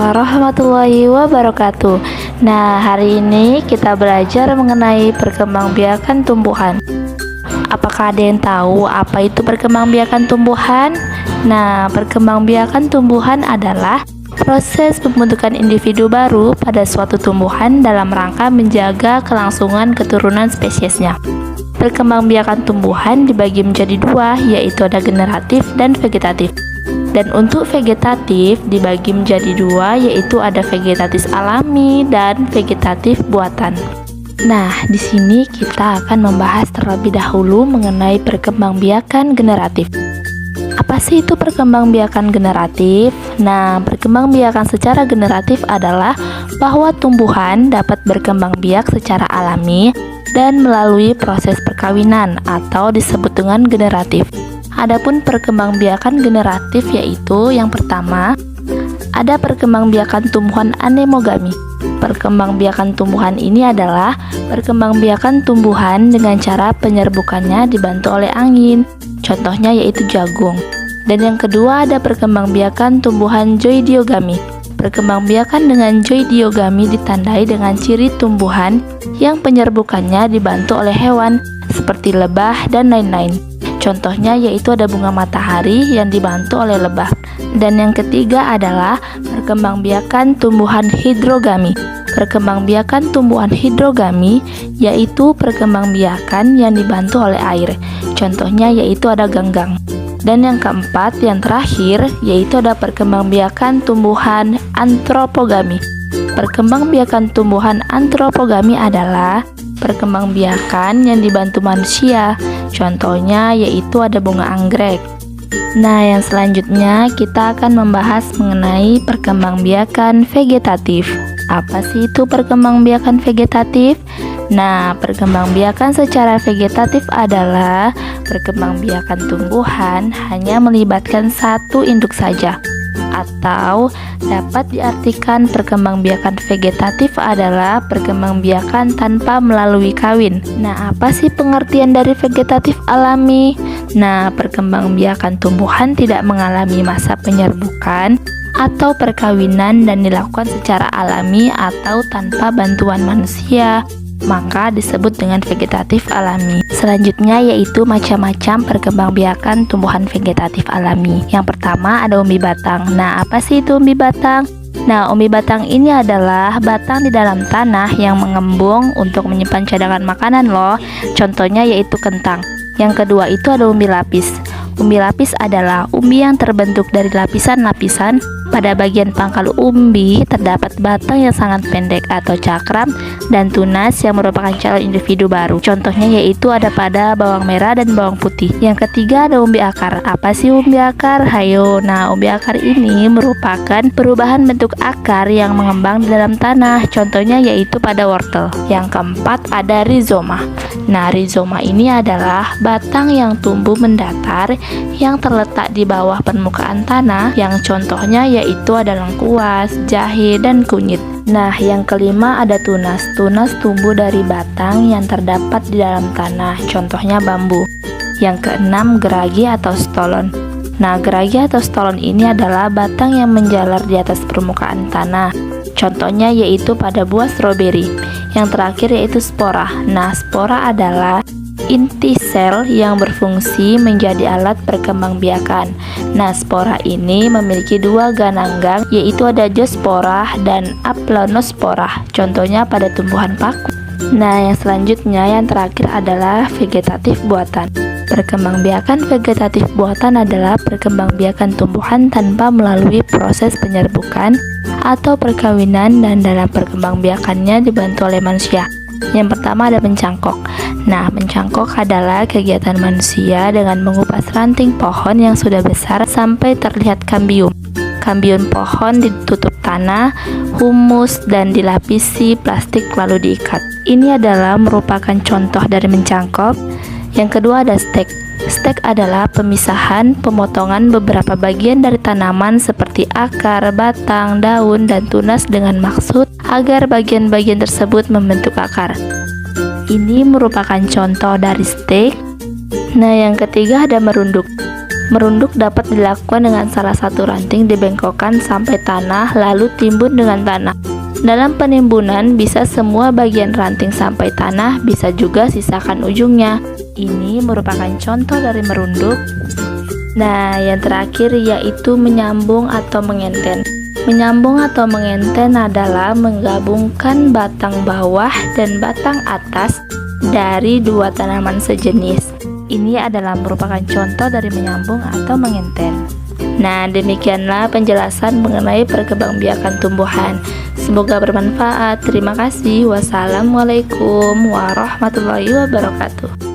warahmatullahi wabarakatuh. Nah, hari ini kita belajar mengenai perkembangbiakan tumbuhan. Apakah ada yang tahu apa itu perkembangbiakan tumbuhan? Nah, perkembangbiakan tumbuhan adalah proses pembentukan individu baru pada suatu tumbuhan dalam rangka menjaga kelangsungan keturunan spesiesnya. Perkembangbiakan tumbuhan dibagi menjadi dua, yaitu ada generatif dan vegetatif. Dan untuk vegetatif dibagi menjadi dua, yaitu ada vegetatif alami dan vegetatif buatan. Nah, di sini kita akan membahas terlebih dahulu mengenai perkembangbiakan generatif. Apa sih itu perkembangbiakan generatif? Nah, perkembangbiakan secara generatif adalah bahwa tumbuhan dapat berkembang biak secara alami dan melalui proses perkawinan atau disebut dengan generatif. Adapun perkembangbiakan generatif yaitu yang pertama, ada perkembangbiakan tumbuhan anemogami. Perkembangbiakan tumbuhan ini adalah perkembangbiakan tumbuhan dengan cara penyerbukannya dibantu oleh angin. Contohnya yaitu jagung. Dan yang kedua ada perkembangbiakan tumbuhan zoidiogami. Perkembangbiakan dengan zoidiogami ditandai dengan ciri tumbuhan yang penyerbukannya dibantu oleh hewan seperti lebah dan lain-lain. Contohnya yaitu ada bunga matahari yang dibantu oleh lebah. Dan yang ketiga adalah perkembangbiakan tumbuhan hidrogami. Perkembangbiakan tumbuhan hidrogami yaitu perkembangbiakan yang dibantu oleh air. Contohnya yaitu ada ganggang. Dan yang keempat, yang terakhir, yaitu ada perkembangbiakan tumbuhan antropogami. Perkembangbiakan tumbuhan antropogami adalah perkembangbiakan yang dibantu manusia. Contohnya yaitu ada bunga anggrek. Nah, yang selanjutnya kita akan membahas mengenai perkembangbiakan vegetatif. Apa sih itu perkembangbiakan vegetatif? Nah, perkembangbiakan secara vegetatif adalah perkembangbiakan tumbuhan hanya melibatkan satu induk saja. Atau dapat diartikan perkembangbiakan vegetatif adalah perkembangbiakan tanpa melalui kawin. Nah, apa sih pengertian dari vegetatif alami? Nah, perkembangbiakan tumbuhan tidak mengalami masa penyerbukan atau perkawinan dan dilakukan secara alami atau tanpa bantuan manusia, maka disebut dengan vegetatif alami. Selanjutnya yaitu macam-macam perkembangbiakan tumbuhan vegetatif alami. Yang pertama ada umbi batang. Nah, apa sih itu umbi batang? Nah, umbi batang ini adalah batang di dalam tanah yang mengembung untuk menyimpan cadangan makanan loh. Contohnya yaitu kentang. Yang kedua itu ada umbi lapis. Umbi lapis adalah umbi yang terbentuk dari lapisan-lapisan. Pada bagian pangkal umbi terdapat batang yang sangat pendek atau cakram dan tunas yang merupakan calon individu baru. Contohnya yaitu ada pada bawang merah dan bawang putih. Yang ketiga ada umbi akar. Apa sih umbi akar? Hayo. Nah, umbi akar ini merupakan perubahan bentuk akar yang mengembang di dalam tanah. Contohnya yaitu pada wortel. Yang keempat ada rizoma. Nah, rizoma ini adalah batang yang tumbuh mendatar yang terletak di bawah permukaan tanah, yang contohnya yaitu ada lengkuas, jahe, dan kunyit. Nah, yang kelima ada tunas. Tunas tumbuh dari batang yang terdapat di dalam tanah, contohnya bambu. Yang keenam geragi atau stolon. Nah, geragi atau stolon ini adalah batang yang menjalar di atas permukaan tanah. Contohnya yaitu pada buah stroberi. Yang terakhir yaitu spora. Nah, spora adalah inti sel yang berfungsi menjadi alat perkembangbiakan. Nah, spora ini memiliki dua gananggang, yaitu ada zoospora dan aplonospora. Contohnya pada tumbuhan paku. Nah, yang selanjutnya yang terakhir adalah vegetatif buatan. Perkembangbiakan vegetatif buatan adalah perkembangbiakan tumbuhan tanpa melalui proses penyerbukan atau perkawinan dan dalam perkembangbiakannya dibantu oleh manusia. Yang pertama ada mencangkok. Nah, mencangkok adalah kegiatan manusia dengan mengupas ranting pohon yang sudah besar sampai terlihat kambium. Kambium pohon ditutup tanah, humus, dan dilapisi plastik lalu diikat. Ini adalah merupakan contoh dari mencangkok. Yang kedua ada stek. Stek adalah pemisahan, pemotongan beberapa bagian dari tanaman seperti akar, batang, daun, dan tunas dengan maksud agar bagian-bagian tersebut membentuk akar. Ini merupakan contoh dari stek. Nah, yang ketiga ada merunduk. Merunduk dapat dilakukan dengan salah satu ranting dibengkokkan sampai tanah lalu timbun dengan tanah. Dalam penimbunan bisa semua bagian ranting sampai tanah, bisa juga sisakan ujungnya. Ini merupakan contoh dari merunduk. Nah, yang terakhir yaitu menyambung atau mengenten. Menyambung atau mengenten adalah menggabungkan batang bawah dan batang atas dari dua tanaman sejenis. Ini adalah merupakan contoh dari menyambung atau mengenten. Nah, demikianlah penjelasan mengenai perkembangbiakan tumbuhan. Semoga bermanfaat. Terima kasih. Wassalamualaikum warahmatullahi wabarakatuh.